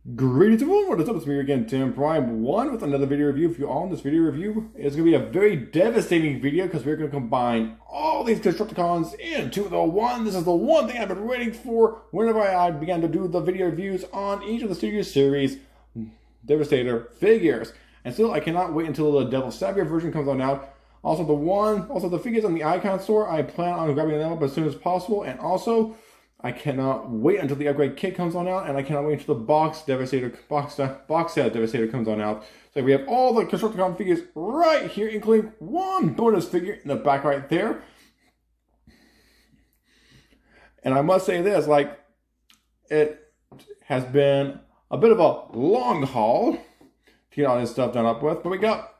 Greetings everyone, what is up? It's me again, Tim Prime 1 with another video review for you all. In this video review is going to be a very devastating video because we're going to combine all these Constructicons into the one. This is the one thing I've been waiting for whenever I began to do the video reviews on each of the Studio Series Devastator figures. And still, I cannot wait until the Devil Savior version comes on out. Also the figures on the Icon store, I plan on grabbing them up as soon as possible. And also, I cannot wait until the upgrade kit comes on out, and I cannot wait until the box set Devastator comes on out. So we have all the Constructicon figures right here, including one bonus figure in the back right there. And I must say this, like, it has been a bit of a long haul to get all this stuff done up with, but we got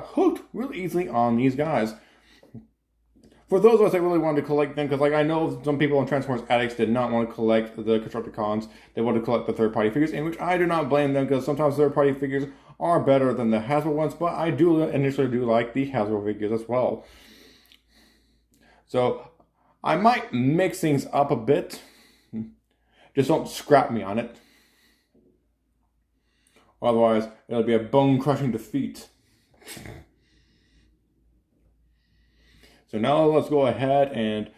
hooked really easily on these guys. For those of us that really wanted to collect them, because like I know some people on Transformers Addicts did not want to collect the Constructicons, they wanted to collect the third-party figures, in which I do not blame them, because sometimes third-party figures are better than the Hasbro ones, but I do initially like the Hasbro figures as well. So I might mix things up a bit. Just don't scrap me on it. Otherwise, it'll be a bone-crushing defeat. So now let's go ahead and,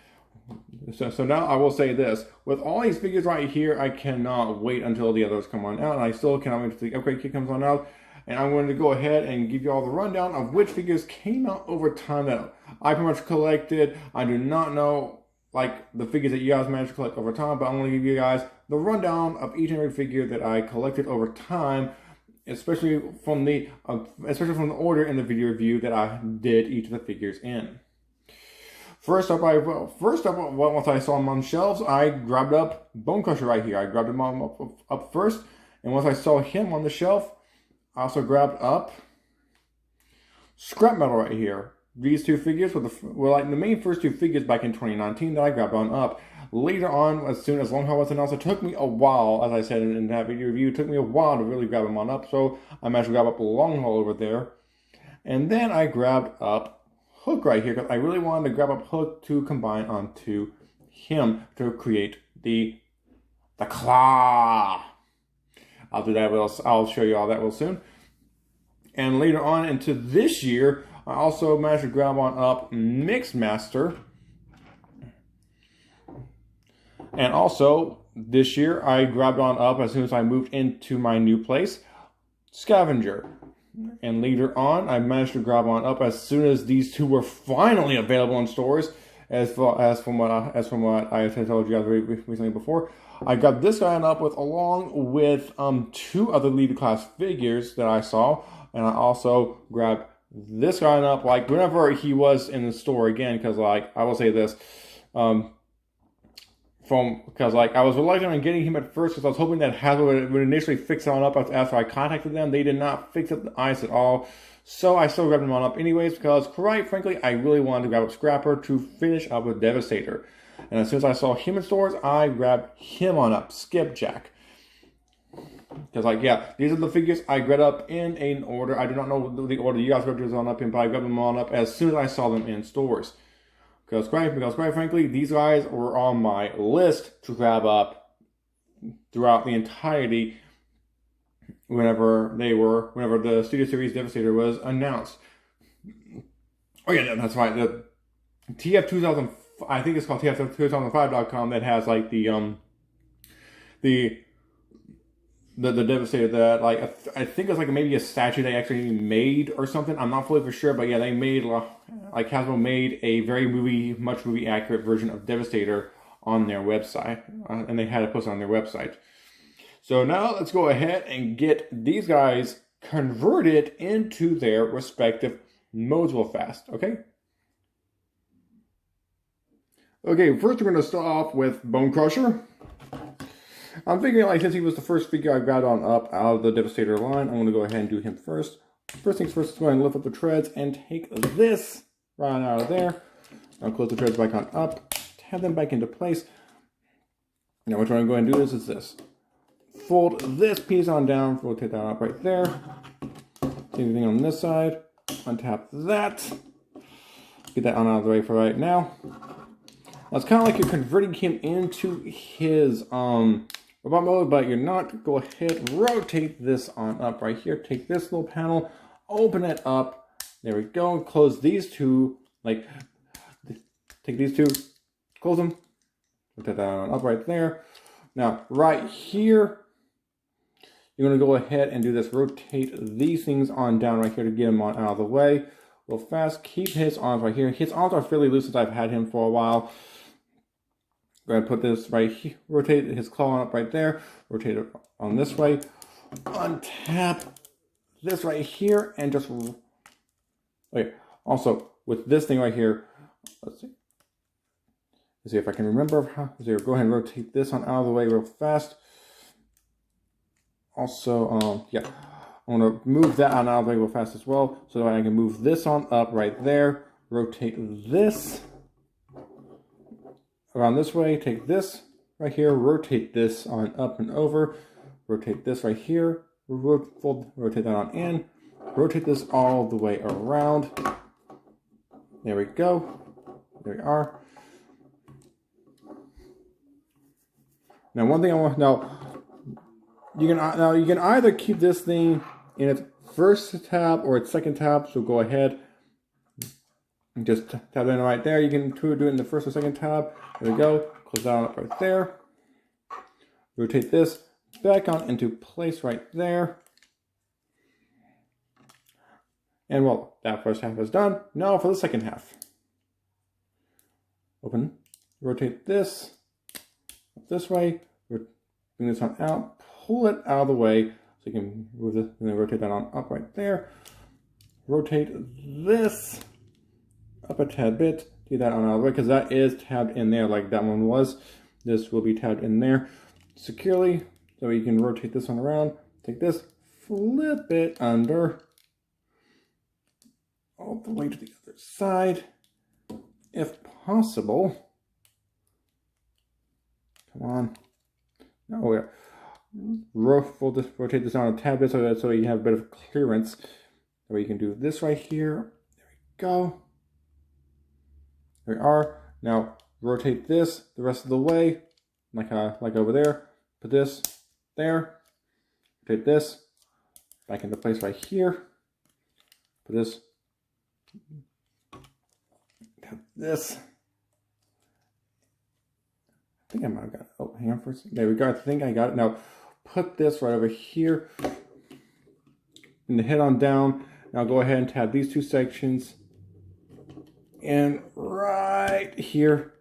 so now I will say this, with all these figures right here, I cannot wait until the others come on out, and I still cannot wait until the upgrade kit comes on out, and I'm going to go ahead and give you all the rundown of which figures came out over time that I pretty much collected. I do not know, like, the figures that you guys managed to collect over time, but I'm going to give you guys the rundown of each and every figure that I collected over time, especially from the order in the video review that I did each of the figures in. First up, once I saw him on shelves, I grabbed up Bone Crusher right here. I grabbed him up first, and once I saw him on the shelf, I also grabbed up Scrap Metal right here. These two figures were like the main first two figures back in 2019 that I grabbed on up. Later on, as soon as Long Haul was announced, it took me a while, as I said in that video review, it took me a while to really grab him on up, so I managed to grab up Long Haul over there. And then I grabbed up Hook right here, because I really wanted to grab up Hook to combine onto him to create the claw. I'll do that. I'll show you all that real soon. And later on into this year, I also managed to grab on up Mixmaster. And also this year, I grabbed on up as soon as I moved into my new place, Scavenger. And later on, I managed to grab on up as soon as these two were finally available in stores. As from what I had told you guys recently before, I got this guy on up along with two other lead class figures that I saw, and I also grabbed this guy on up like whenever he was in the store again. Because like I will say this, because like I was reluctant on getting him at first because I was hoping that Hasbro would initially fix it on up after I contacted them. They did not fix up the ice at all, so I still grabbed him on up anyways because quite frankly I really wanted to grab up Scrapper to finish up with Devastator. And as soon as I saw him in stores, I grabbed him on up, Skipjack. Because like yeah, these are the figures I grabbed up in an order. I do not know the order you guys grabbed yours on up in, but I grabbed them on up as soon as I saw them in stores. Because quite frankly, these guys were on my list to grab up throughout the entirety whenever the Studio Series Devastator was announced. Oh yeah, that's right. The TF2000, I think it's called TF2005.com, that has like the Devastator that like I think it's like maybe a statue they actually made or something. I'm not fully for sure, but yeah, they made like Hasbro made a very much movie accurate version of Devastator on their website, and they had it posted on their website. So now let's go ahead and get these guys converted into their respective modes real fast. Okay. Okay, first we're going to start off with Bone Crusher. I'm figuring, like, since he was the first figure I grabbed on up out of the Devastator line, I'm going to go ahead and do him first. First things first, let's go ahead and lift up the treads and take this right out of there. I'll close the treads back on up, have them back into place. Now what we're going to go ahead and do is this. Fold this piece on down, rotate that up right there. Same thing on this side. Untap that. Get that on out of the way for right now. Now it's kind of like you're converting him into his robot mode, but you're not. Go ahead and rotate this on up right here. Take this little panel, open it up. There we go. Close these two. Like, take these two, close them. Rotate that on up right there. Now, right here, you're going to go ahead and do this. Rotate these things on down right here to get them on out of the way. Real fast. Keep his arms right here. His arms are fairly loose since I've had him for a while. Go ahead and put this right here. Rotate his claw on up right there. Rotate it on this way. Untap this right here and just wait. Also, with this thing right here, let's see. Let's see if I can remember how. Go ahead and rotate this on out of the way real fast. Also, yeah, I want to move that on out of the way real fast as well, so that I can move this on up right there. Rotate this around this way. Take this right here. Rotate this on up and over. Rotate this right here. Rotate that on in. Rotate this all the way around. There we go. There we are. Now, one thing I want you can either keep this thing in its first tab or its second tab. So go ahead and just tab it in right there. You can do it in the first or second tab. There we go. Close that up right there. Rotate this back on into place right there. And well, that first half is done. Now for the second half. Open. Rotate this this way. Bring this on out. Pull it out of the way so you can move it, and then rotate that on up right there. Rotate this up a tad bit. Do that on out of the way because that is tabbed in there like that one was. This will be tabbed in there securely. So you can rotate this one around. Take this, flip it under all the way to the other side, if possible. Come on. Oh yeah. Rotate this on a tad bit so you have a bit of clearance. So you can do this right here. There we go. There we are. Now rotate this the rest of the way, like over there. Put this there. Rotate this back into place right here. Put this. Got this. I think I might have got it. Oh, hang on for a second. There we go. I think I got it. Now put this right over here and the head on down. Now go ahead and tab these two sections and right here.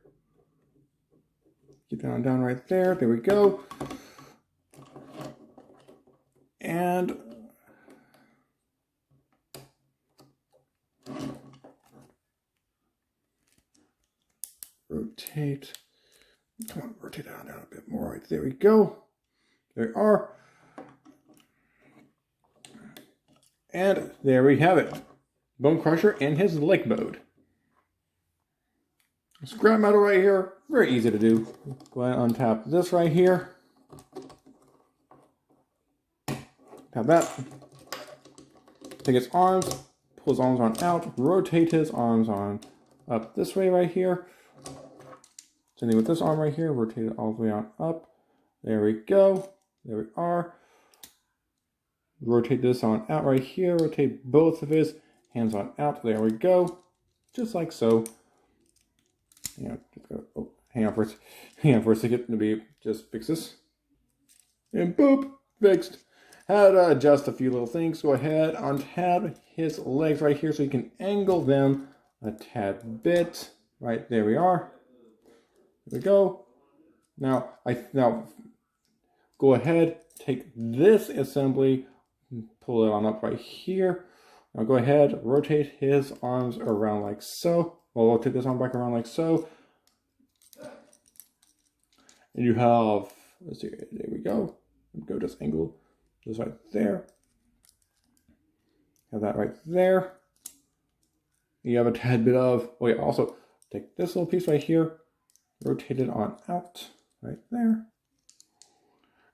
Keep that on down right there. There we go. And rotate. Come on, rotate that down a bit more. Right there we go. There we are. And there we have it. Bone Crusher in his lake mode. Scrap metal right here. Very easy to do. Go ahead and untap this right here. Tap that. Take his arms. Pull his arms on out. Rotate his arms on up this way right here. Same thing with this arm right here. Rotate it all the way on up. There we go. There we are. Rotate this on out right here. Rotate both of his hands on out. There we go. Just like so. Yeah, just go. Oh, hang on for a second. Let me just fix this. And boop, fixed. How to adjust a few little things. Go ahead, untab his legs right here so you can angle them a tad bit. Right, there we are. There we go. Now go ahead, take this assembly, pull it on up right here. Now go ahead, rotate his arms around like so. We'll rotate this arm back around like so. And you have, let's see, there we go. Go just angle this right there. Have that right there. You have a tad bit of, oh yeah, also take this little piece right here, rotate it on out right there.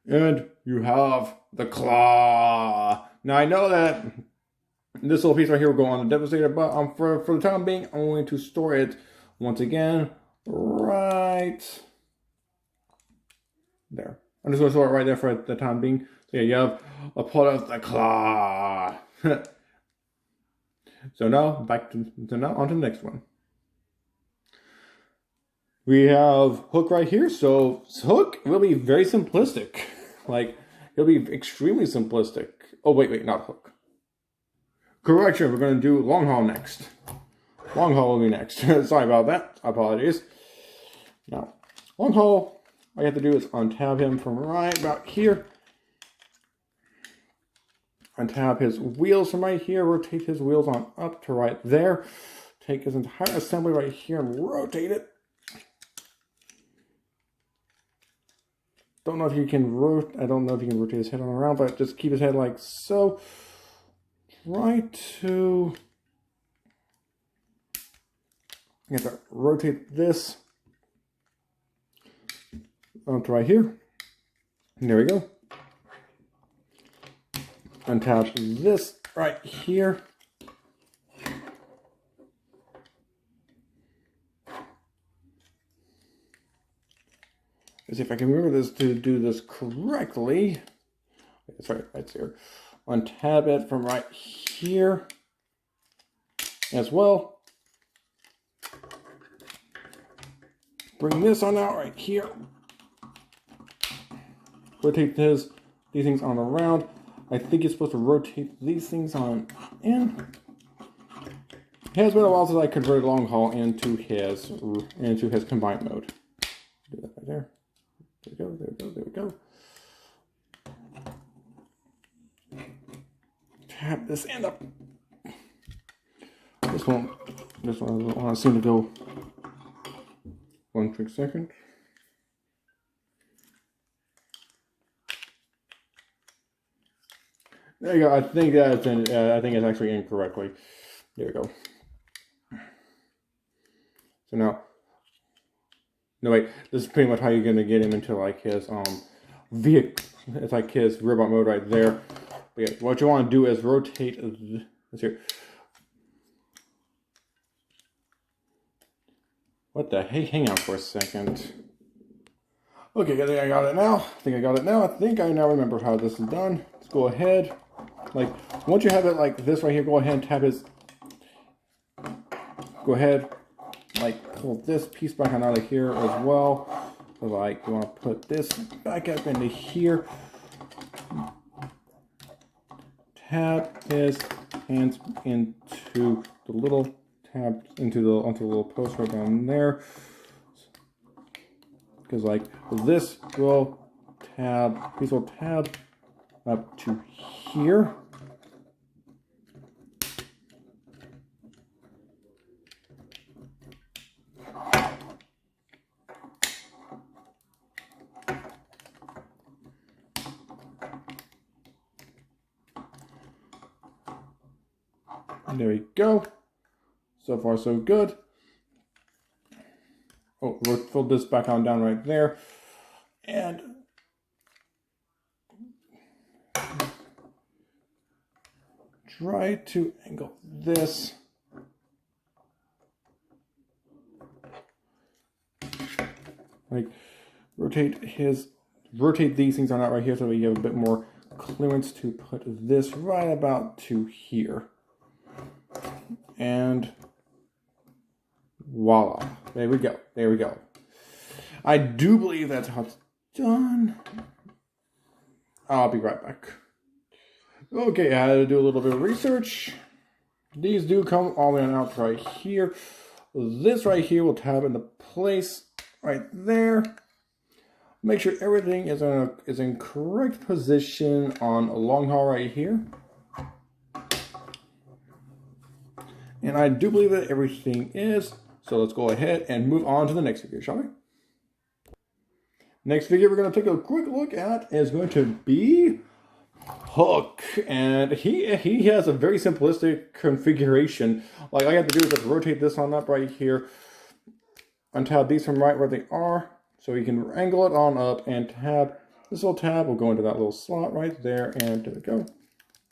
And you have the claw. Now I know that this little piece right here will go on the Devastator, but for the time being, I'm going to store it once again right There. I'm just going to throw it right there for the time being. So yeah, you have a part of the claw. So now, on to the next one. We have Hook right here. So Hook will be very simplistic. Like, it'll be extremely simplistic. Oh, wait, not Hook. Correction, we're going to do Long Haul next. Long Haul will be next. Sorry about that. Apologies. Now, Long Haul, all you have to do is untap him from right about here. Untap his wheels from right here. Rotate his wheels on up to right there. Take his entire assembly right here and rotate it. Don't know if you can rotate. I don't know if you can rotate his head on around, but just keep his head like so. Try to. You have to rotate this onto right here. And there we go. Untap this right here. Let's see if I can remember this to do this correctly. Sorry, right here. Untap it from right here as well. Bring this on out right here. Rotate these things on around. I think you're supposed to rotate these things on in. It has been a while since I converted Long Haul into his combined mode. Do that right there. There we go, there we go, there we go. Tap this end up. This one I seem to go 1 quick second. There you go. I think that's I think it's actually incorrectly. There we go. So now, no wait. This is pretty much how you're gonna get him into like his vehicle. It's like his robot mode right there. But yeah, what you want to do is rotate. Let's hear. What the heck? Hang on for a second. Okay, I think I got it now. I think I now remember how this is done. Let's go ahead. Like, once you have it like this right here, go ahead and tap his. Go ahead, like, pull this piece back on out of here as well. So, like, you want to put this back up into here. Tap his hands into the little tab, onto the little post right down there. Because, like, this will tab up to here. And there we go. So far, so good. Oh, we'll fold this back on down right there. And try to angle this. Like, rotate these things on out right here so that you have a bit more clearance to put this right about to here. And voila. There we go. There we go. I do believe that's how it's done. I'll be right back. Okay, I had to do a little bit of research. These do come all the way on out right here. This right here will tab into place right there. Make sure everything is in correct position on a long haul right here. And I do believe that everything is. So let's go ahead and move on to the next figure, shall we? Next figure we're going to take a quick look at is going to be Hook. And he has a very simplistic configuration. Like, all you have to do is just rotate this on up right here. Untap these from right where they are. So you can angle it on up and tab. This little tab will go into that little slot right there. And there we go.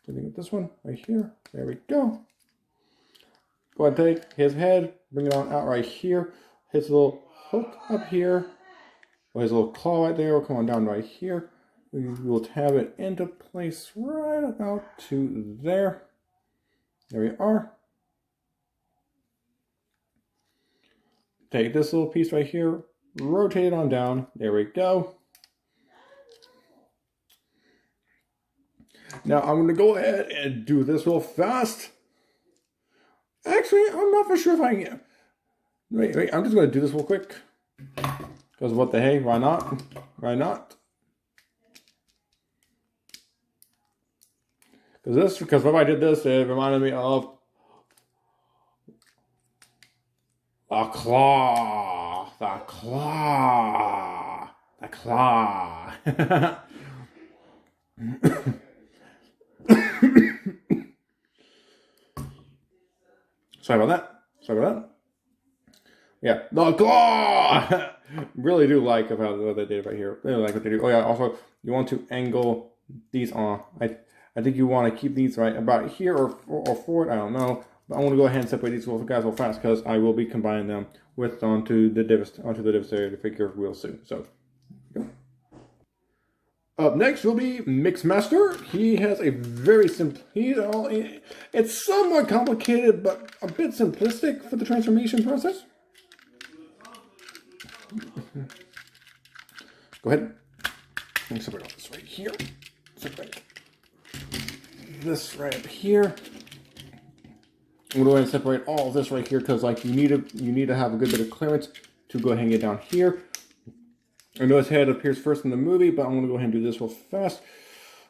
So we get this one right here. There we go. Go ahead and take his head, bring it on out right here. His little hook up here. Well, his little claw right there will come on down right here. We will tab it into place right about to there. There we are. Take this little piece right here, rotate it on down. There we go. Now I'm going to go ahead and do this real fast. Actually, I'm not for sure if I can. Wait, I'm just going to do this real quick. Because what the hey, why not? Why not? Because when I did this, it reminded me of the claw. The claw. The claw. Sorry about that. Sorry about that. Yeah, the claw! Really do like about what they did right here. Really like what they do. Oh yeah, also, you want to angle these on. I think you want to keep these right about here or forward. I don't know. But I want to go ahead and separate these guys real fast because I will be combining them with onto the Devastator figure real soon. So, go. Up next will be Mixmaster. He has a very simple. It's somewhat complicated, but a bit simplistic for the transformation process. Go ahead. Let me separate all this right here. Separate this right up here. I'm going to go ahead and separate all of this right here because, like, you need to have a good bit of clearance to go ahead and get down here. I know his head appears first in the movie, but I'm going to go ahead and do this real fast.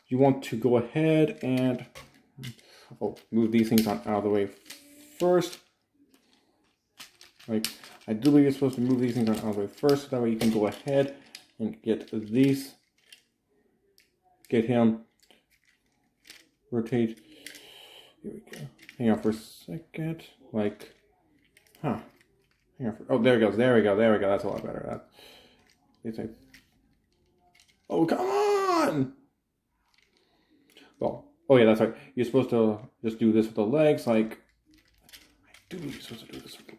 You want to go ahead and move these things out of the way first. Like, I do believe you're supposed to move these things out of the way first, so that way you can go ahead and get these. Get him. Rotate. Here we go. Hang on for a second. Like, hang on for, oh, there it goes. There we go. There we go. That's a lot better. It's like, oh, come on! Well, oh yeah, that's right. You're supposed to just do this with the legs, like, I do believe you're supposed to do this with the...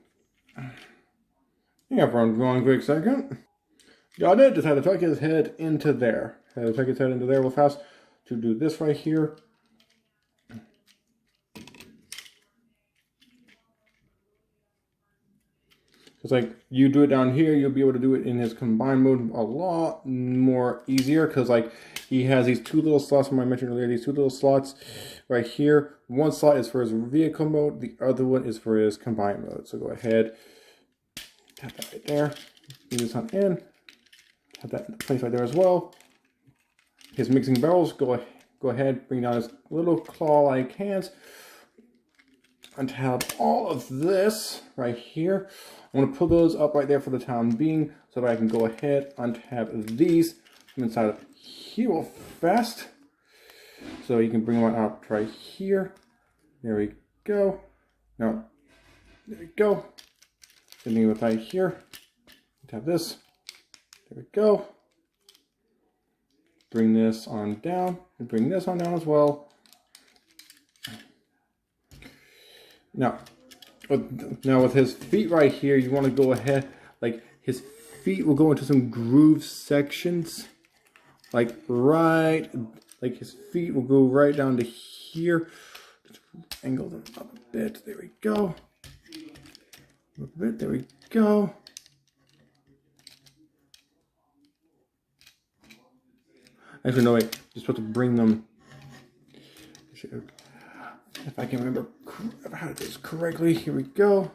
Hang on for one quick second. Got it. Just had to tuck his head into there. Had to tuck his head into there real fast to do this right here. Because, like, you do it down here, you'll be able to do it in his combined mode a lot more easier. Because, like, he has these two little slots, from I mentioned earlier, these two little slots right here. One slot is for his vehicle mode, the other one is for his combined mode. So go ahead, tap that right there, move this on in, tap that in place right there as well. His mixing barrels, go ahead, bring down his little claw-like hands. Untap all of this right here. I'm going to put those up right there for the time being so that I can go ahead, untap these from inside of here real fast. So you can bring one up right here. There we go. Now, there we go. Same thing with right here. Tap this. There we go. Bring this on down and bring this on down as well. Now with his feet right here, you want to go ahead, like his feet will go into some groove sections, like his feet will go right down to here. Just angle them up a bit. There we go. A bit. There we go. Actually, no, wait. You're supposed to bring them. If I can remember how to do this correctly, here we go.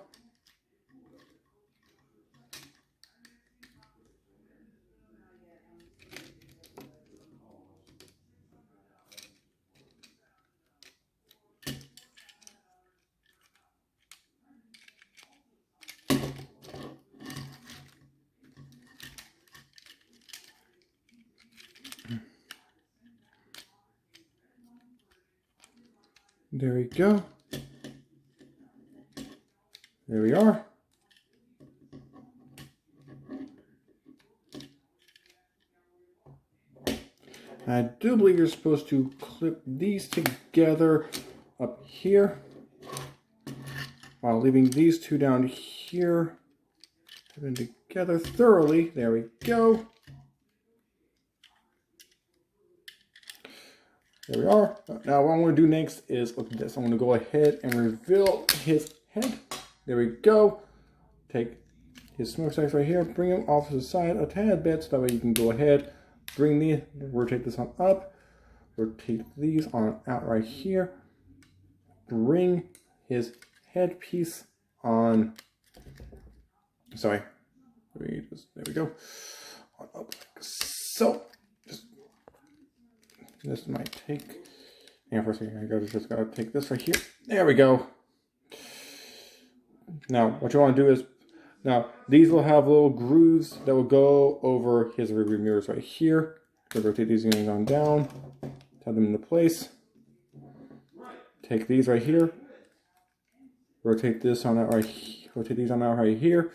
There we go. There we are. I do believe you're supposed to clip these together up here while leaving these two down here. Put them together thoroughly. There we go. There we are. Now what I'm going to do next is look at this. I'm going to go ahead and reveal his head. There we go. Take his smokestacks right here, bring them off to the side a tad bit so that way you can go ahead, rotate this on up, rotate these on out right here, bring his headpiece on, sorry, there we go, on up like so. This might take, hang on for a second, I just gotta take this right here, there we go. Now what you want to do is, now, these will have little grooves that will go over his rearview mirrors right here. So rotate these on down, have them into place. Take these right here, rotate this on out right here, rotate these on out right here.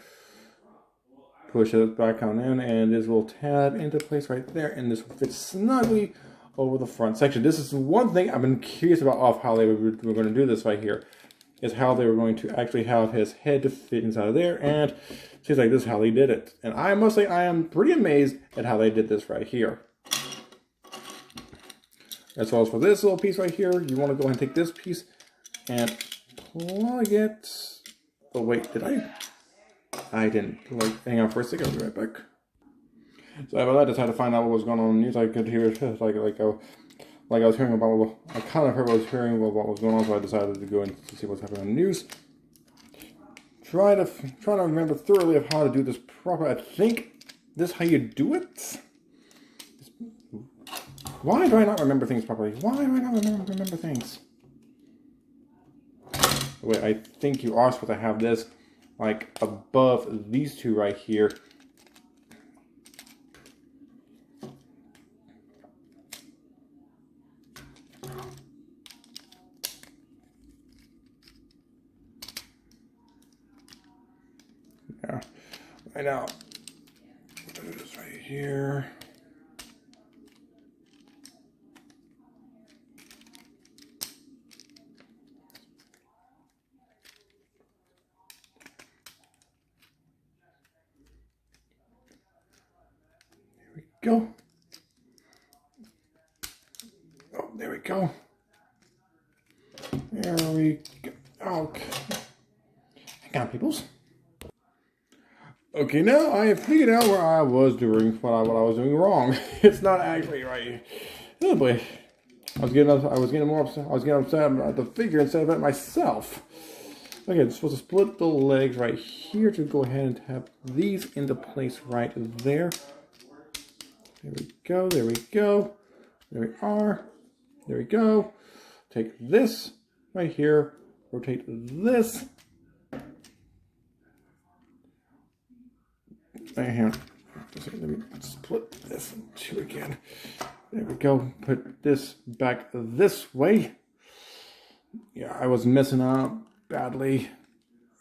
Push it back on in, and this will tab into place right there, and this will fit snugly over the front section. This is one thing I've been curious about of how they were going to do this right here. Is how they were going to actually have his head to fit inside of there, and it seems like this is how they did it. And I must say, I am pretty amazed at how they did this right here. As well as for this little piece right here, you want to go ahead and take this piece and plug it. Oh wait, did I? I didn't. Like, hang on for a second, I'll be right back. So I decided to find out what was going on in the news. I could hear it like I was hearing about, I kind of heard what I was hearing about what was going on, so I decided to go in to see what's happening on the news. Try to remember thoroughly of how to do this properly. I think this is how you do it. Why do I not remember things properly? Why do I not remember things? Wait, I think you are supposed to have this like above these two right here. Yeah, right now, do this right here. There we go. Oh, there we go. There we go. Okay. Hang on, peoples. Okay, now I have figured out where I was doing what I was doing wrong. It's not actually right. Oh boy, I was getting upset at the figure instead of at myself. Okay, I'm supposed to split the legs right here to go ahead and tap these into place right there. There we go. There we go. There we are. There we go. Take this right here. Rotate this. Let me split this in two again. There we go. Put this back this way. Yeah, I was messing up badly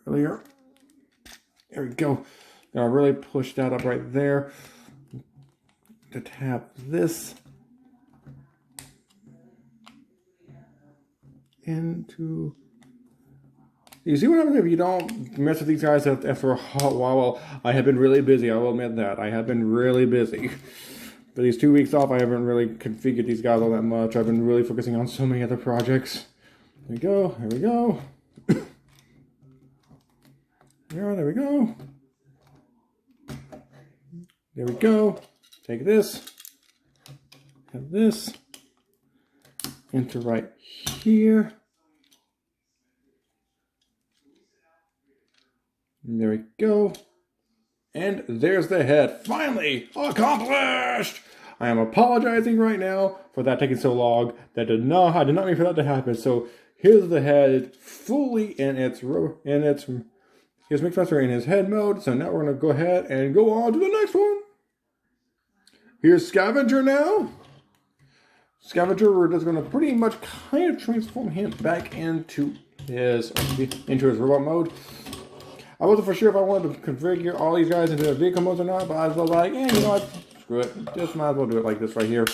earlier. There we go. Now I really pushed that up right there. To tap this into. You see what happens if you don't mess with these guys after a hot while? Well, I have been really busy, I will admit that. I have been really busy. For these 2 weeks off, I haven't really configured these guys all that much. I've been really focusing on so many other projects. There we go, there we go. There we go. There we go. Take this. Have this. Into right here. There we go. And there's the head. Finally accomplished! I am apologizing right now for that taking so long. I did not mean for that to happen. So here's the head fully in its his mixmaster in his head mode. So now we're gonna go ahead and go on to the next one. Here's Scavenger now. Scavenger, we're just gonna pretty much kind of transform him back into his robot mode. I wasn't for sure if I wanted to configure all these guys into their vehicle modes or not, but I was like, you know what, screw it. Just might as well do it like this right here.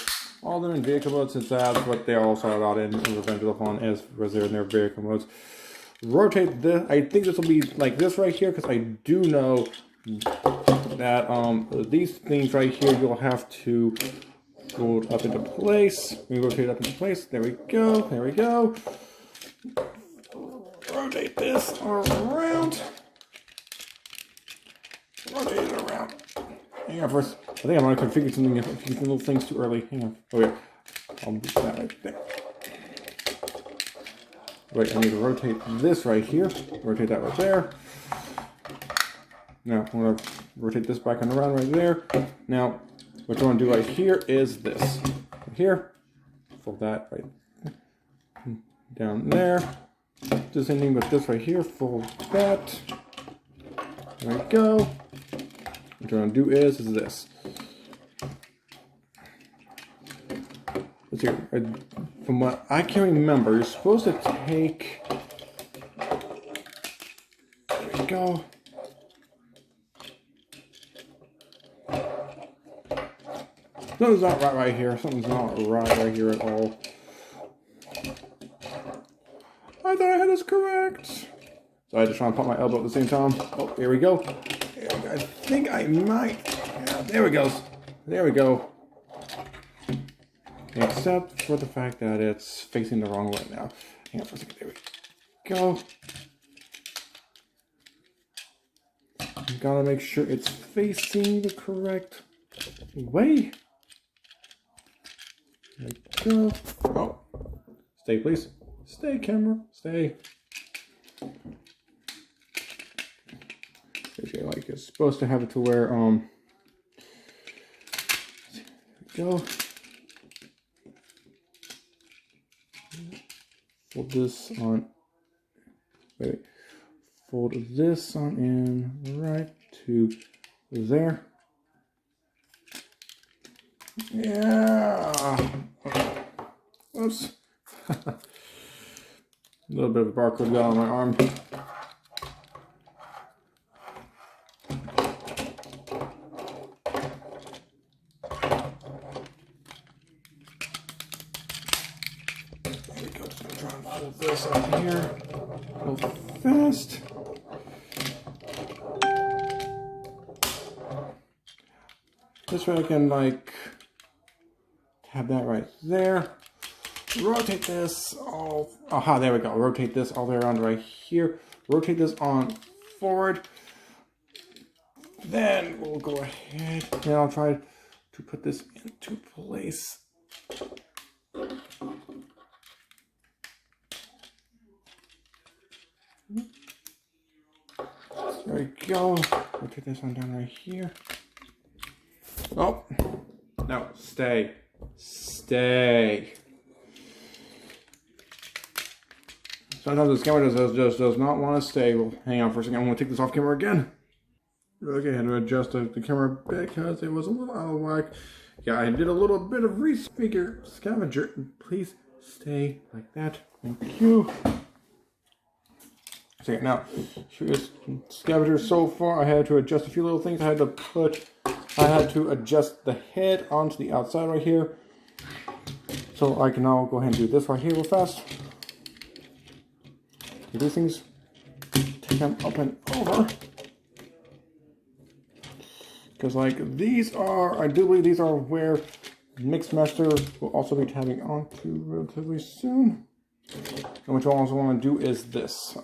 All of them in vehicle modes, since that's what they all started out in Revenge of the Fallen as they're in their vehicle modes. Rotate this. I think this will be like this right here, because I do know that these things right here, you'll have to Fold up into place. We rotate it up into place. There we go. There we go. Rotate this around. Rotate it around. Hang on first. I think I'm going to configure something, a few little things too early. Hang on. Oh yeah. I'll move that right there. Right, I need to rotate this right here. Rotate that right there. Now, I'm going to rotate this back and around right there. Now, what you want to do right here is this. Right here. Fold that right down there. Do the same thing with this right here. Fold that. There we go. What you want to do is this. Let's see. From what I can remember, you're supposed to take. There we go. Something's not right here. Something's not right here at all. I thought I had this correct. So I just try to pop my elbow at the same time. Oh, here we go. I think I might. Yeah, there we go. There we go. Except for the fact that it's facing the wrong way now. Hang on for a second. There we go. You gotta make sure it's facing the correct way. There we go. Oh. Stay, please. Stay, camera. Stay. Okay, like it's supposed to have it to where, there we go. Fold this on, wait, fold this on in right to there. Yeah. Oops. A little bit of a barcode got on my arm. Hold this up here real fast. This way I can like have that right there. Rotate this all. Aha, there we go. Rotate this all the way around right here. Rotate this on forward. Then we'll go ahead and I'll try to put this into place. There we go. Rotate this one down right here. Oh, no, stay. Stay. Sometimes this camera just does not want to stay. Well, hang on for a second. I'm going to take this off camera again. Okay, I had to adjust the camera a bit because it was a little out of whack. Yeah, I did a little bit of refigure. Scavenger, please stay like that. Thank you. So now, here's Scavenger so far. I had to adjust a few little things. I had to adjust the head onto the outside right here. So I can now go ahead and do this right here real fast. Do these things, take them up and over. Because like these are, I do believe these are where Mixmaster will also be tabbing onto relatively soon. And what you also want to do is this.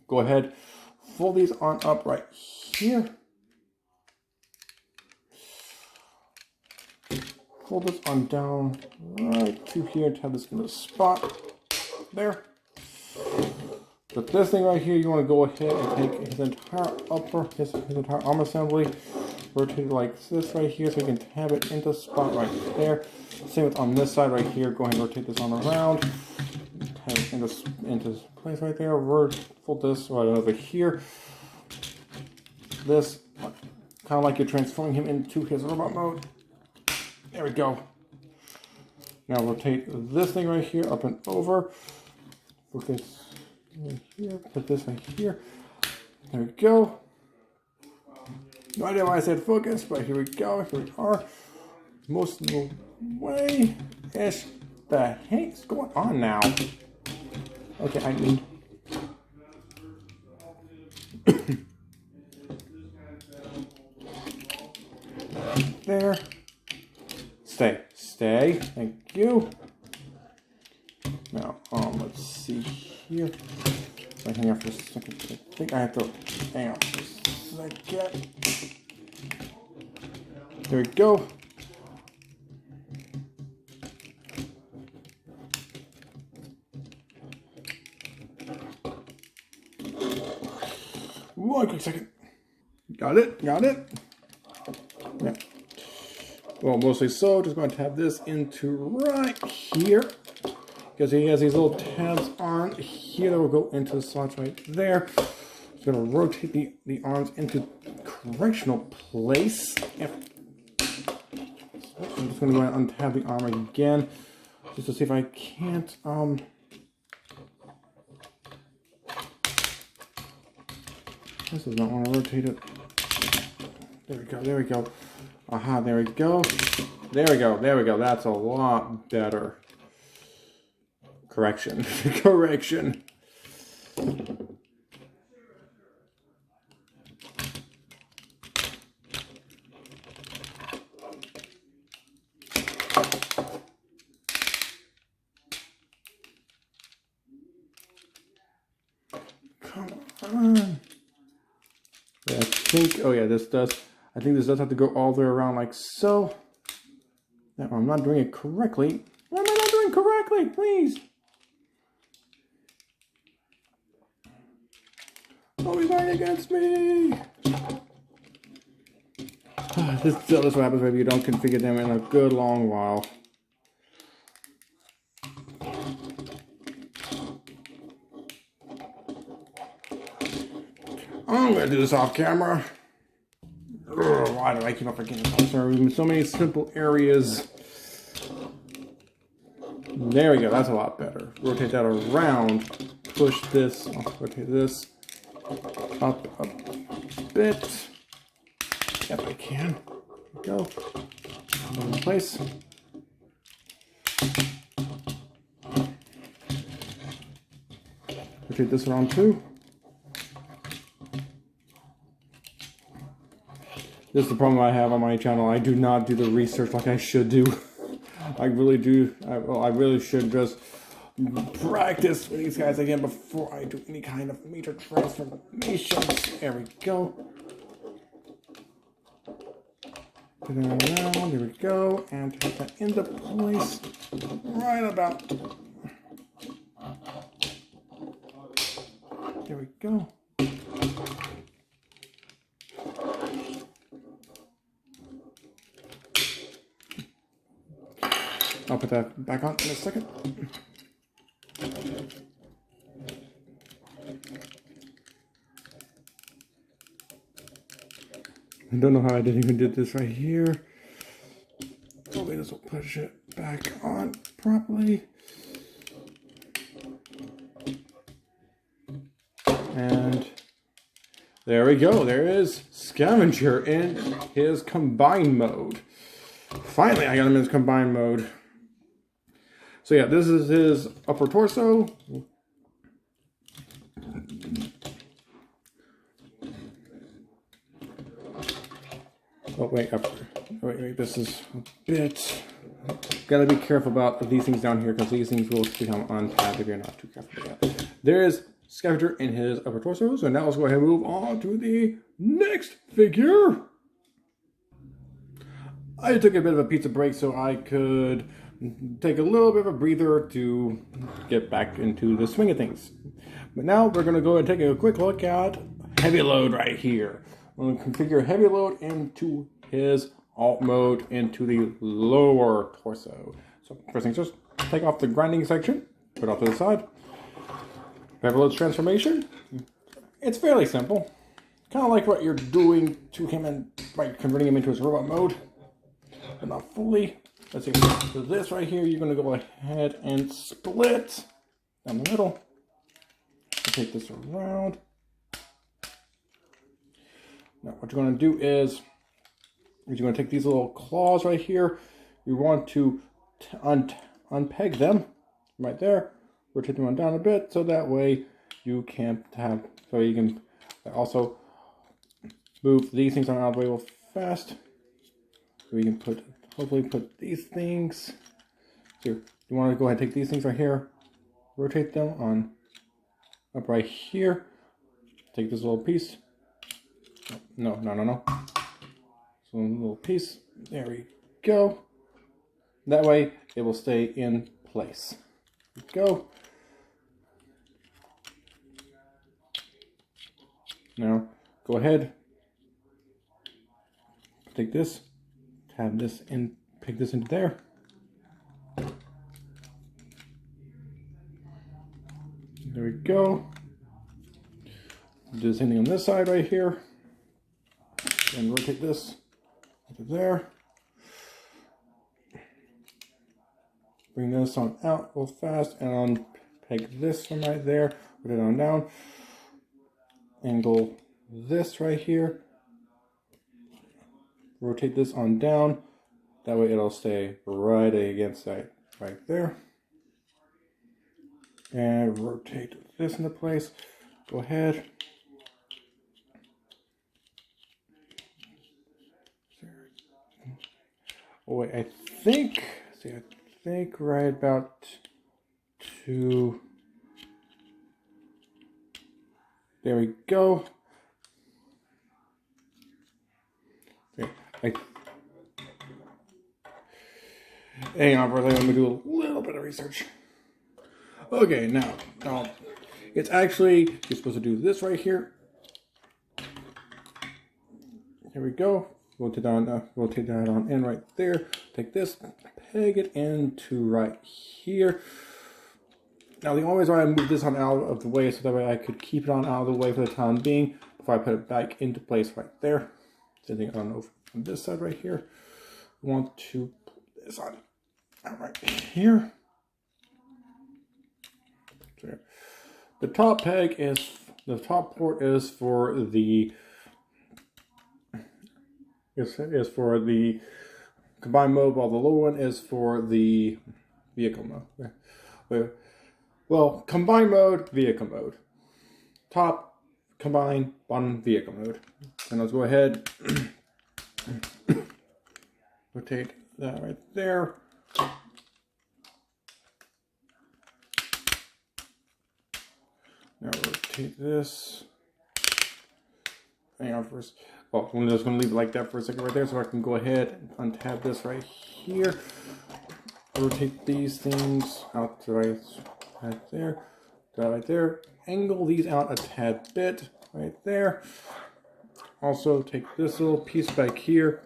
Go ahead, fold these on up right here. Fold this on down right to here to have this in the spot there. But this thing right here, you want to go ahead and take his entire his entire arm assembly, rotate it like this right here so you can tab it into spot right there. Same with on this side right here. Go ahead and rotate this on around, tab it into place right there. Fold this right over here. This kind of like you're transforming him into his robot mode. There we go. Now rotate this thing right here up and over. Focus. Right here, put this right here. There we go. No idea why I said focus, but here we go. Here we are. Most of the way. Ish. The heck's going on now? Okay, I need. There. Stay. stay. Thank you. Now, let's see here. So hang on for a second. I think I have to hang on for a second. There we go. One quick second. Got it, got it. Yeah. Well, mostly so. Just going to tap this into right here. Because he has these little tabs on here that will go into the slots right there. Just going to rotate the arms into correctional place. Yep. I'm just going to go and untab the arm again. Just to see if I can't, this does not want to rotate it. There we go, there we go. Aha, there we go. There we go, there we go. That's a lot better. Correction. Correction. Come on. Yeah, I think, oh yeah, this does. I think this does have to go all the way around like so. Now, I'm not doing it correctly. Why am I not doing correctly? Please. Oh, he's going against me. This is what happens if you don't configure them in a good long while. I'm going to do this off camera. Ugh, why do I keep up against this? There are so many simple areas. There we go. That's a lot better. Rotate that around. Push this. I'll rotate this up a bit. Yep, I can. There we go. In place. Rotate this around too. This is the problem I have on my channel. I do not do the research like I should do. I really do. I really should just practice with these guys again before I do any kind of major transformations. There we go. Put that around. There we go. And put that into place. Right about. There we go. I'll put that back on in a second. I don't know how I didn't even do this right here. Hopefully this will push it back on properly. And there we go. There is Scavenger in his combined mode. Finally, I got him in his combined mode. So yeah, this is his upper torso. Oh wait, wait, this is a bit. Gotta be careful about these things down here because these things will become untapped if you're not too careful. Yeah. There is Scavenger in his upper torso. So now let's go ahead and move on to the next figure. I took a bit of a pizza break so I could take a little bit of a breather to get back into the swing of things. But now we're going to go and take a quick look at heavy load right here. I'm going to configure heavy load into his alt mode into the lower torso. So first things first, take off the grinding section, put it off to the side. Heavy load's transformation, it's fairly simple. Kind of like what you're doing to him and by converting him into his robot mode. But not fully. Let's see. So this right here, you're going to go ahead and split down the middle. Take this around. Now, what you're going to do is you're going to take these little claws right here. You want to unpeg them right there. Rotate them on down a bit so that way you can't have. So you can also move these things on out of the way real fast. So we can put hopefully put these things. So you want to go ahead and take these things right here, rotate them on up right here. Take this little piece. No. So a little piece. There we go. That way it will stay in place. There we go. Now go ahead. Take this. Tab this in. Pick this into there. There we go. Do the same thing on this side right here. And rotate this into there. Bring this on out real fast and peg this from right there. Put it on down. Angle this right here. Rotate this on down. That way it'll stay right against that right there. And rotate this into place. Go ahead. Oh wait, I think right about to, there we go. Okay, hang on for a second, let me do a little bit of research. Okay, now it's actually, you're supposed to do this right here. Here we go. Rotate that on in right there. Take this, peg it into right here. Now the only reason why I moved this on out of the way is so that way I could keep it on out of the way for the time being before I put it back into place right there. Same thing on this side right here. I want to put this on right here. So the top peg is, the top port is for the is for the combined mode, while the lower one is for the vehicle mode. Well, combined mode, vehicle mode. Top, combine, bottom, vehicle mode. And let's go ahead, rotate that right there. Now rotate this. Hang on first. Well, I'm just going to leave it like that for a second right there so I can go ahead and untab this right here. Rotate these things out to right there. That right there. Angle these out a tad bit right there. Also take this little piece back here.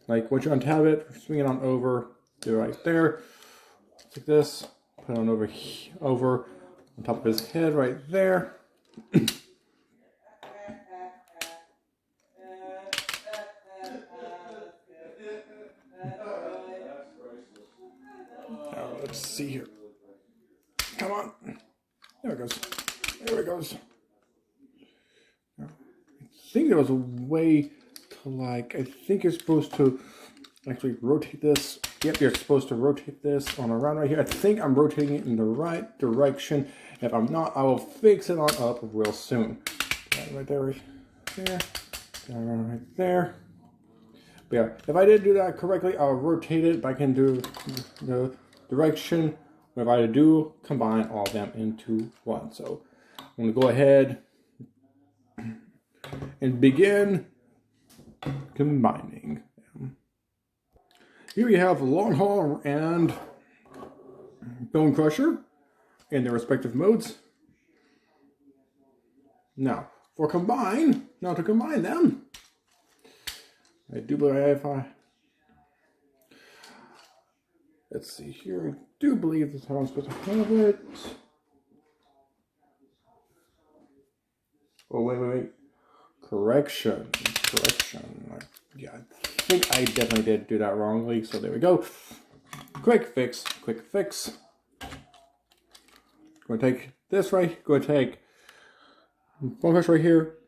Like once you untab it, swing it on over. Do it right there. Take this, put it on over on top of his head right there. Let's see here. Come on. There it goes. There it goes. Now, I think there was a way to like, I think you're supposed to actually rotate this. Yep, you're supposed to rotate this on around right here. I think I'm rotating it in the right direction. If I'm not, I will fix it on up real soon. Right there, right there. Right there. But yeah, if I didn't do that correctly, I'll rotate it back into the direction. If I do, combine all of them into one. So I'm going to go ahead and begin combining them. Here we have Long Haul and Bone Crusher in their respective modes. Now, to combine them, I do believe let's see here. I do believe that's how I'm supposed to have it. Oh, wait. Correction. Yeah, I think I definitely did do that wrongly. So there we go. Quick fix. Going to take this right. Going to take one push right here.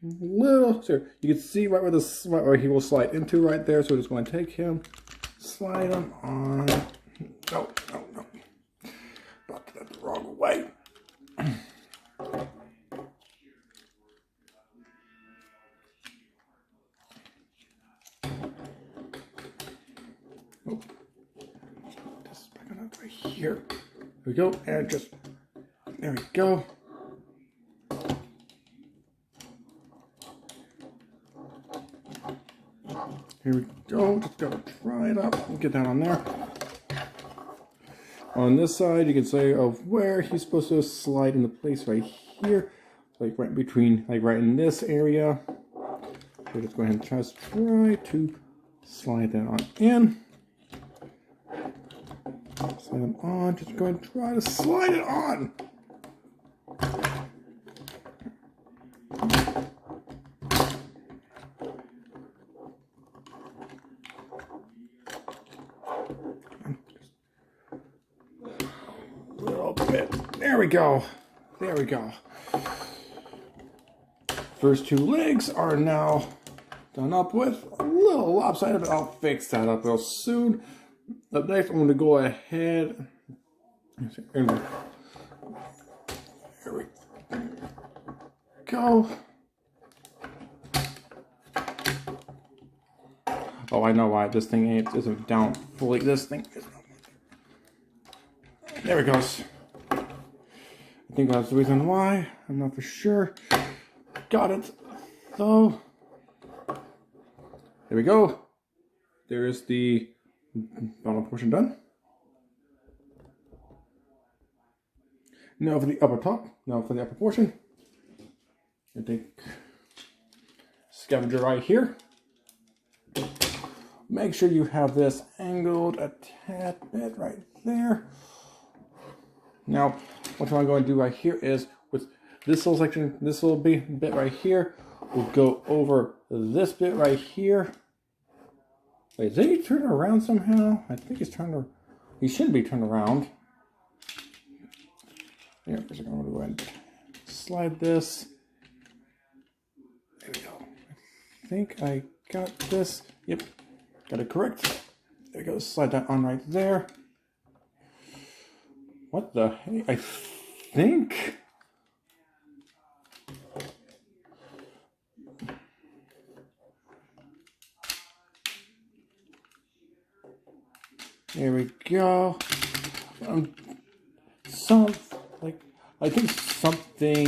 So you can see right where he will slide into right there. So we're just going to take him, slide him on. No. Brought that the wrong way. right here. There we go, and just, there we go. Here we go, just gotta try it up and get that on there. On this side, you can say of where he's supposed to slide into place right here, like right between, like right in this area. So just go ahead and just try to slide that on in. Slide them on, just go ahead and try to slide it on. There we go. There we go. First two legs are now done up with. A little lopsided, but I'll fix that up real soon. Up next, I'm going to go ahead. There we go. Oh, I know why this thing isn't down fully. This thing is. There it goes. I think that's the reason why. I'm not for sure. Got it. So, there we go. There is the bottom portion done. Now for the upper top. Now for the upper portion. I take Scavenger right here. Make sure you have this angled a tad bit right there. Now, what I'm going to do right here is with this little section, this little bit right here, we'll go over this bit right here. Wait, did he turn around somehow? I think he's turned around. He shouldn't be turned around. Yeah, for a second, I'm going to go ahead and slide this. There we go. I think I got this. Yep, got it correct. There we go, slide that on right there. What the heck? I think. There we go. I think something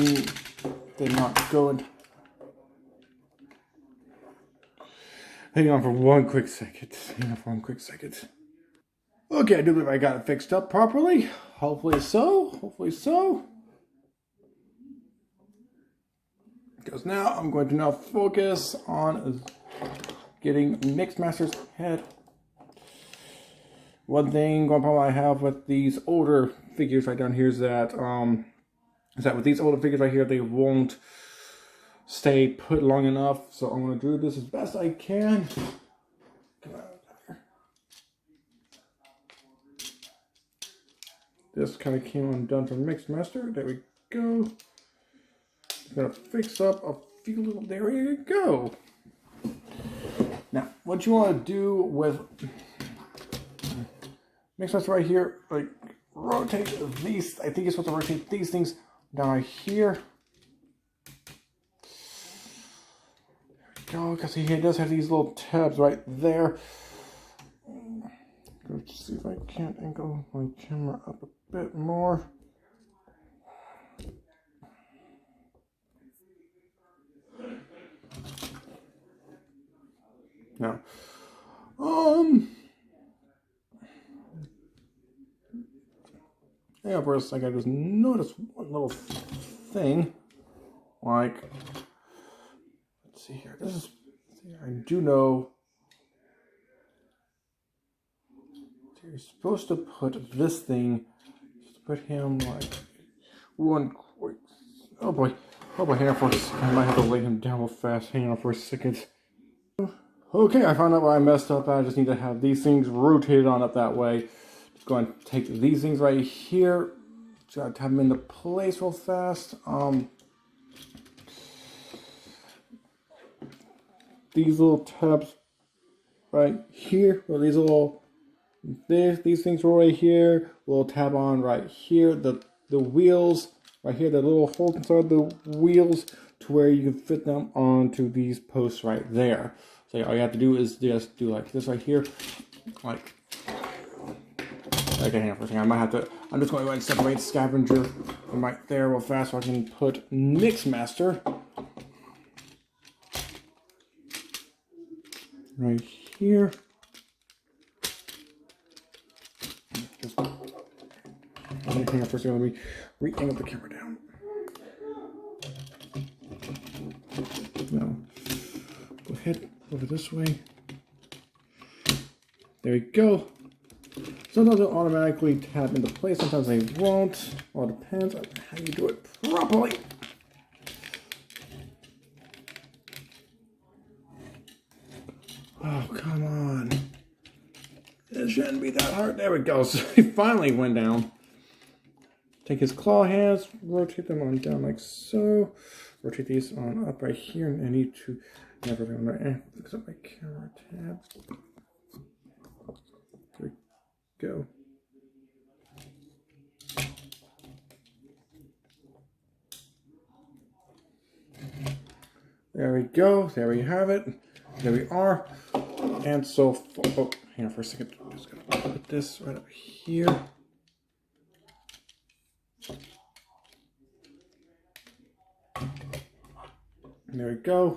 did not go in. Hang on for one quick second. Okay, I do believe I got it fixed up properly. Hopefully so. Hopefully so. Because now I'm going to now focus on getting Mixmaster's head. One thing, one problem I have with these older figures right down here is that with these older figures right here, they won't stay put long enough. So I'm going to do this as best I can. This kind of came undone from Mixmaster. There we go. I'm going to fix up a few little, there we go. Now, what you want to do with Mixmaster right here, like rotate these, I think you're supposed to rotate these things down right here. There we go, because he does have these little tabs right there. Let's see if I can't angle my camera up a bit more. Now, yeah, for a second, I just noticed one little thing. Like, let's see here. This is, I do know. You're supposed to put this thing, put him like one quick. Oh boy, hang on for a second. I might have to lay him down real fast. Hang on for a second. Okay, I found out where I messed up. I just need to have these things rotated on up that way. Just go and take these things right here. Just gotta have them into place real fast. These little tabs right here, or these little. These things right here, we'll tab on right here, the wheels right here, the little holes inside the wheels to where you can fit them onto these posts right there. So all you have to do is just do like this right here, like Okay, hang on for a second. I might have to. I'm just going to go ahead and separate Scavenger from right there real fast so I can put Mixmaster right here. Just hang on for a second. Let me re-angle the camera down. Now, go ahead over this way. There we go. Sometimes they'll automatically tab into place, sometimes they won't. All depends on how you do it properly. Oh, come on. It shouldn't be that hard. There we go. So he finally went down. Take his claw hands, rotate them on down like so. Rotate these on up right here, and I need to never fix up my camera tab. There we go. There we go. There we have it. There we are. And so, oh, hang on for a second. I'm just gonna put this right up here. There we go.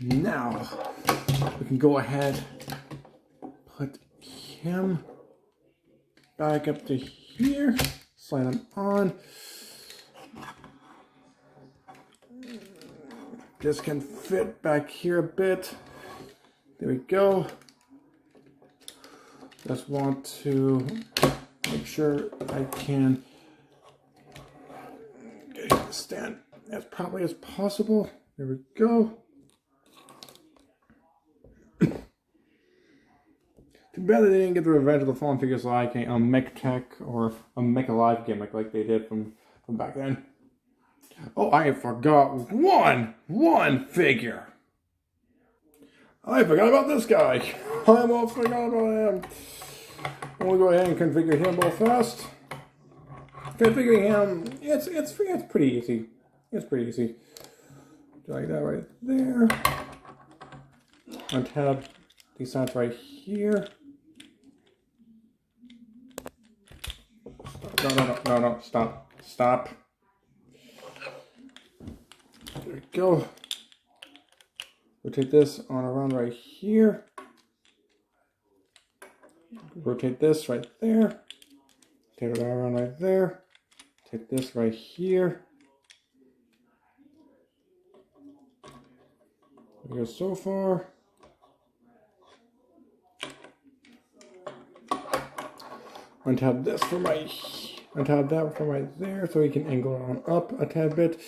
Now we can go ahead, put him back up to here, slide him on. This can fit back here a bit. There we go. Just want to make sure I can get him to stand as properly as possible. There we go. Too bad they didn't get the Revenge of the Fallen figures like a Mech Tech or a Mech Alive gimmick like they did from back then. Oh, I forgot one figure. I forgot about this guy. I almost forgot about him. I'm gonna go ahead and configure him real fast. Configuring him, it's pretty easy. It's pretty easy. Like that right there. Untab these sides right here. No, stop. There we go. Rotate this on around right here. Rotate this right there. Take it around right there. Take this right here. There we go so far. Untap this from right, untap that from right there so we can angle it on up a tad bit.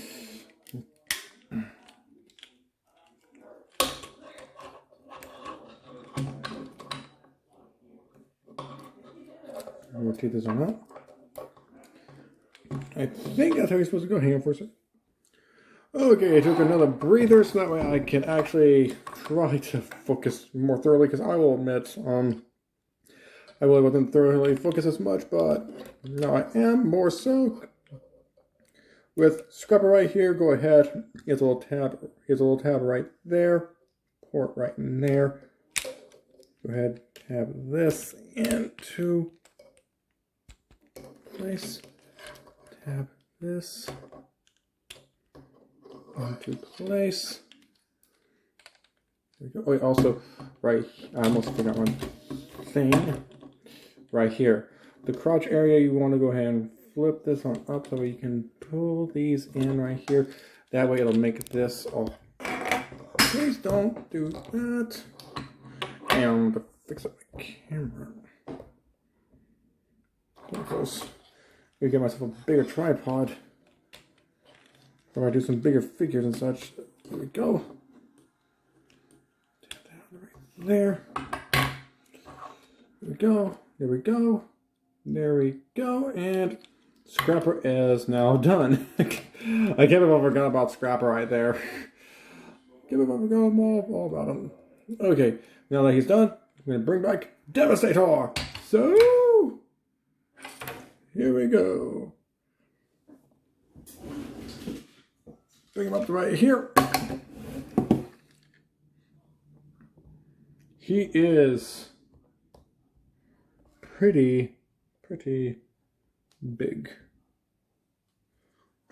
Rotate this on up. I think that's how you're supposed to go. Hang on for a second. Okay, I took another breather so that way I can actually try to focus more thoroughly, because I will admit, I really wasn't thoroughly focused as much, but now I am more so. With Scrapper right here, go ahead. Here's a little tab right there. Port right in there. Go ahead, tab this into place. Tab this into place. There we go. Oh, wait, also, right, I almost forgot one thing. Right here, the crotch area, you want to go ahead and flip this on up so you can pull these in right here. That way it'll make this all. Please don't do that. And fix up my camera. Close. I'm gonna get myself a bigger tripod. Or I do some bigger figures and such. There we go. Tap that right there. There we go. There we go. There we go. And Scrapper is now done. I can't believe I forgot about Scrapper right there. Can't believe I forgot all about him. Okay, now that he's done, I'm going to bring back Devastator. So, here we go. Bring him up to right here. he is pretty big.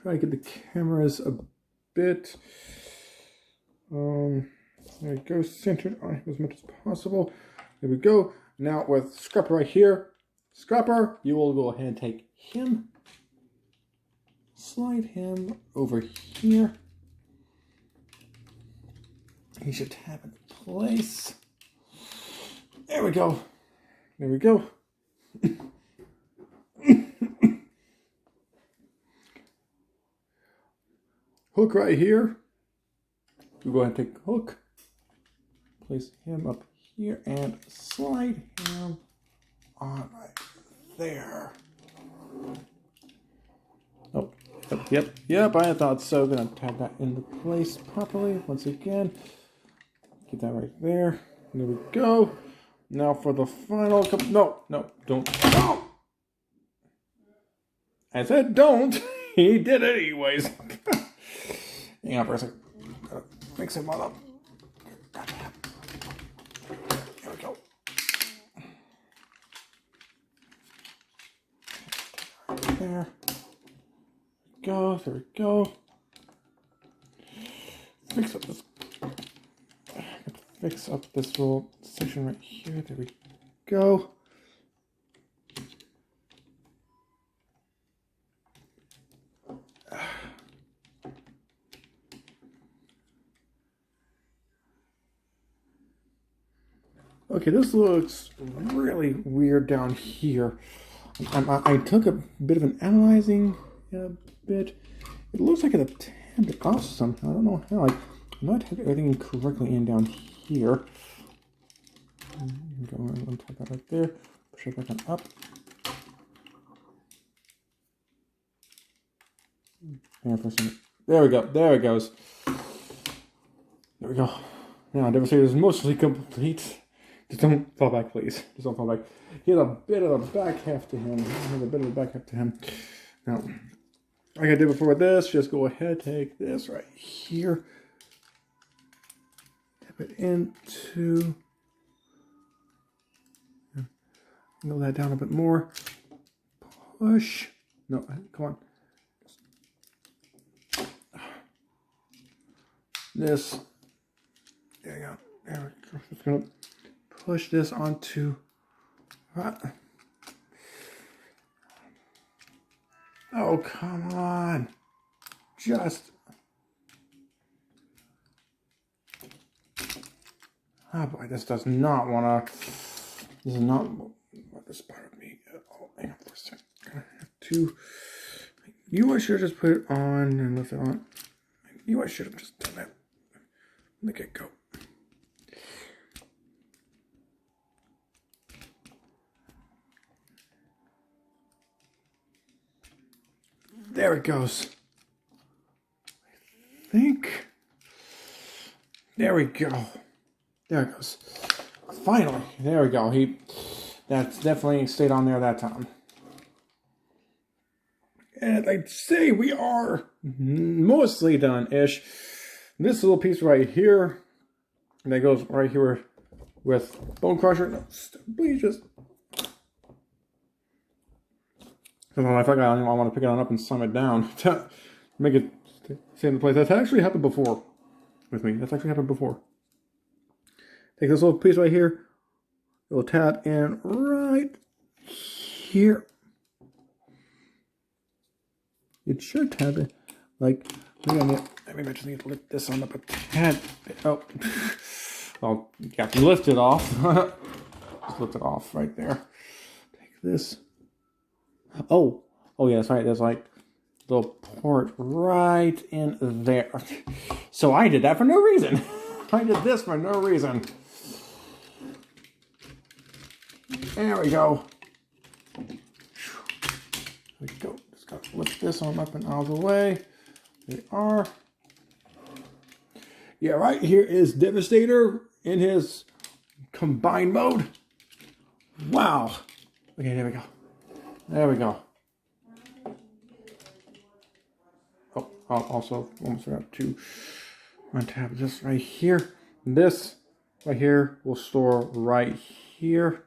Try to get the cameras a bit, there we go, centered on him as much as possible. There we go. Now with Scrapper right here, Scrapper, you will go ahead and take him, slide him over here. He should tap into place. There we go. There we go. Hook right here. We go ahead and take the hook, place him up here, and slide him on right there. Oh, yep, I thought so. Gonna tap that into place properly once again. Get that right there. There we go. Now for the final couple. No, don't. No! I said don't. He did it anyways. Hang on for a second. Gotta mix him all up. There we go. Right there. There we go. Fix up this little section right here. There we go. Okay, this looks really weird down here. I took a bit of an analyzing bit. It looks like it tabbed off somehow. I don't know how. I might have everything correctly in down here. Go and untap that right there. Push it back on up. There we go. There it goes. There we go. Now, Devastator is mostly complete. Just don't fall back, please. Just don't fall back. He has a bit of a back half to him. Now, like I did before this, just go ahead, take this right here. Tap it into. Angle that down a bit more. Push. No, come on. This. There you go. There we go. Just gonna push this onto. Oh, come on. Just. Oh boy, this does not want to. This is not what this part of me. Oh, hang on for a second. I'm gonna have to. I should have just put it on and left it on. I should have just done that from the get go. There it goes. I think. There we go. There it goes. Finally. There we go. That's definitely stayed on there that time. And I'd say we are mostly done-ish. This little piece right here, that goes right here with Bone Crusher. No, please just. I feel like I want to pick it on up and slam it down to make it stay in the place. That's actually happened before with me. That's actually happened before. Take this little piece right here. It'll tap in right here. It should tap it. Like, maybe I just need to lift this on up a tad bit. Oh, well, you have to lift it off. Just lift it off right there. Take this. Oh yeah, that's right. There's like the port right in there. So I did that for no reason. I did this for no reason. There we go. There we go. Just gotta lift this on up and out of the way. There we are. Yeah, right here is Devastator in his combined mode. Wow. Okay, there we go. There we go. Oh, I'll also almost forgot to untap this right here. This right here will store right here.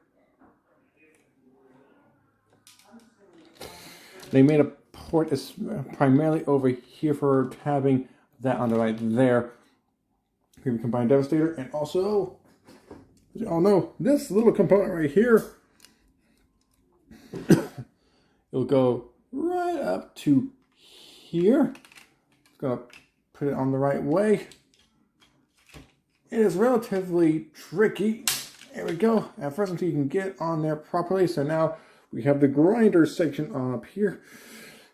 They made a port is primarily over here for having that on the right there. Here we combine Devastator, and also, as you all know, this little component right here, it'll go right up to here. It's gonna put it on the right way. It is relatively tricky. There we go. At first, until you can get on there properly. So now we have the grinder section up here.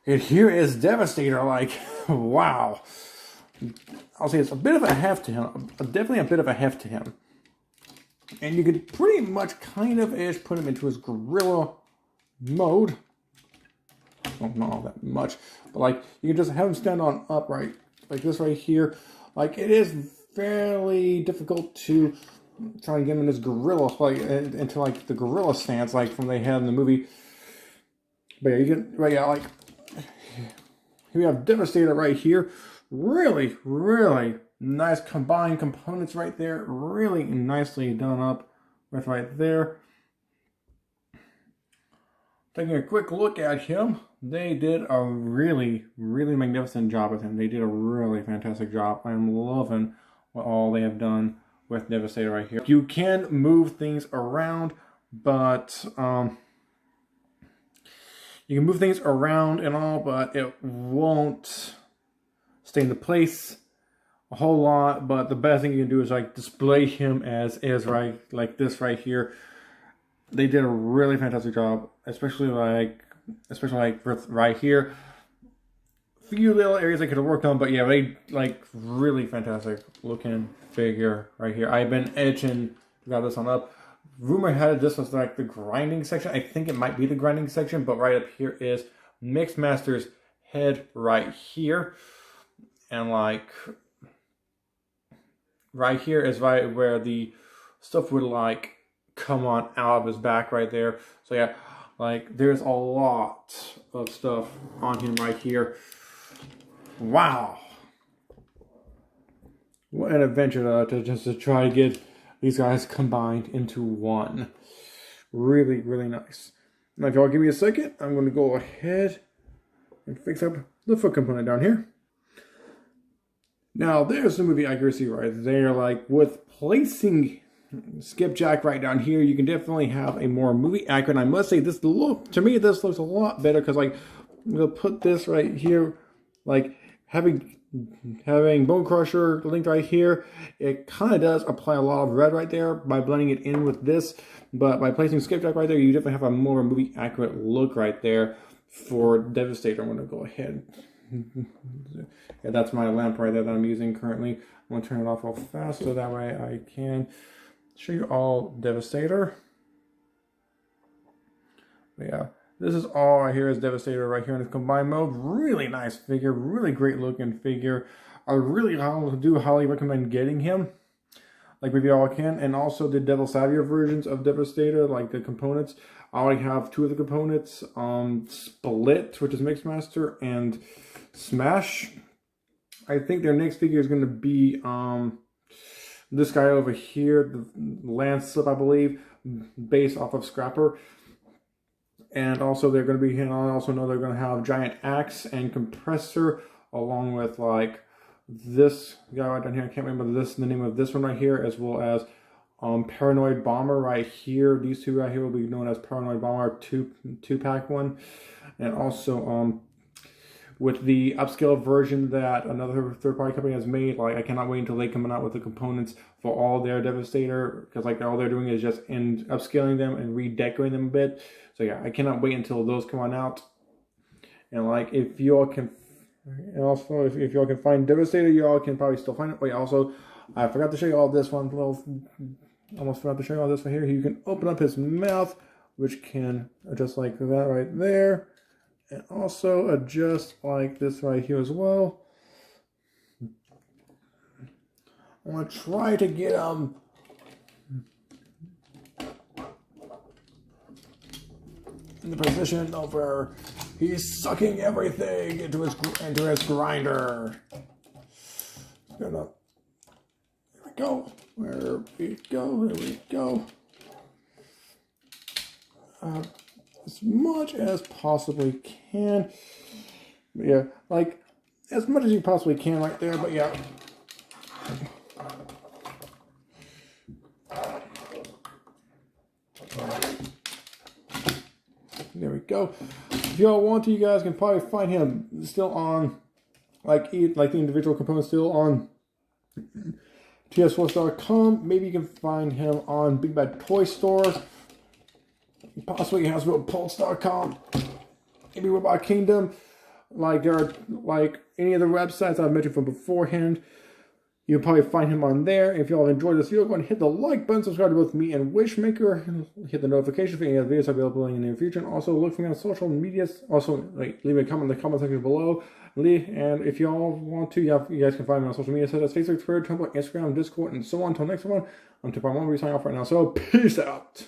And here is Devastator. Like, wow. I'll say it's a bit of a heft to him. Definitely a bit of a heft to him. And you could pretty much kind of put him into his gorilla mode. Well, not all that much. But like, you can just have him stand on upright. Like this right here. Like, it is fairly difficult to try and get him in his gorilla, like into like the gorilla stance, like from they had in the movie. But yeah, you can, right, yeah, like we have Devastator right here. Really, really nice combined components right there. Really nicely done up with right there. Taking a quick look at him, they did a really, really magnificent job with him. They did a really fantastic job. I am loving what all they have done with Devastator right here. You can move things around, but you can move things around and all, but it won't stay in the place a whole lot. But the best thing you can do is like display him as is, right, like this right here. They did a really fantastic job, especially like with right here. Few little areas I could have worked on, but yeah, they like really fantastic looking figure right here. I've been itching to grab this one up. Rumor had it this was like the grinding section. I think it might be the grinding section, but right up here is Mixmaster's head right here. And like right here is right where the stuff would like come on out of his back right there. So yeah, like there's a lot of stuff on him right here. Wow, what an adventure to try to get these guys combined into one. Really, really nice. Now if y'all give me a second, I'm going to go ahead and fix up the foot component down here. Now there's the movie accuracy right there. Like with placing Skipjack right down here, you can definitely have a more movie accurate. And I must say, this look to me, this looks a lot better because like we'll put this right here, like having Bone Crusher linked right here, it kind of does apply a lot of red right there by blending it in with this. But by placing Skipjack right there, you definitely have a more movie accurate look right there for Devastator. I'm going to go ahead. Yeah, that's my lamp right there that I'm using currently. I'm going to turn it off real fast so that way I can show you all Devastator. But yeah, this is all right here is Devastator right here in the combined mode. Really nice figure, really great looking figure. I really do highly recommend getting him, like we all can. And also the Devil Savior versions of Devastator, like the components. I already have two of the components, Split, which is Mixmaster, and Smash. I think their next figure is going to be this guy over here, the Landslip, I believe, based off of Scrapper. And also they're going to be, and I also know they're going to have Giant Axe and Compressor, along with like this guy right down here. I can't remember the name of this one right here, as well as Paranoid Bomber right here. These two right here will be known as Paranoid Bomber two-pack one. And also with the upscale version that another third-party company has made, like I cannot wait until they come out with the components for all their Devastator, because like all they're doing is just upscaling them and redecorating them a bit. So yeah, I cannot wait until those come on out. And like if y'all can, and also if y'all can find Devastator, y'all can probably still find it. Wait, also I forgot to show you all this one. Almost forgot to show you all this one here. You can open up his mouth, which can adjust like that right there. And also adjust like this right here as well. I'm going to try to get him in the position of where he's sucking everything into his grinder. There we go. Where we go, there we go. As much as possibly can. Yeah, like, as much as you possibly can right there, but yeah. There we go. If y'all want to, you guys can probably find him still on, like the individual components still on TSForce.com. Maybe you can find him on Big Bad Toy Stores. Possibly HouseBuiltPulse.com. Maybe Robot Kingdom. Like there are like any of the websites I've mentioned from beforehand. You'll probably find him on there. If y'all enjoyed this video, go ahead and hit the like button, subscribe to both me and Wishmaker, hit the notification for any other videos I'll be uploading in the near future, and also look for me on social medias. Also, like, leave a comment in the comment section below. And if y'all want to, you guys can find me on social media such as Facebook, Twitter, Tumblr, Instagram, Discord, and so on. Until next one, I'm Tip1. We're signing off right now. So peace out.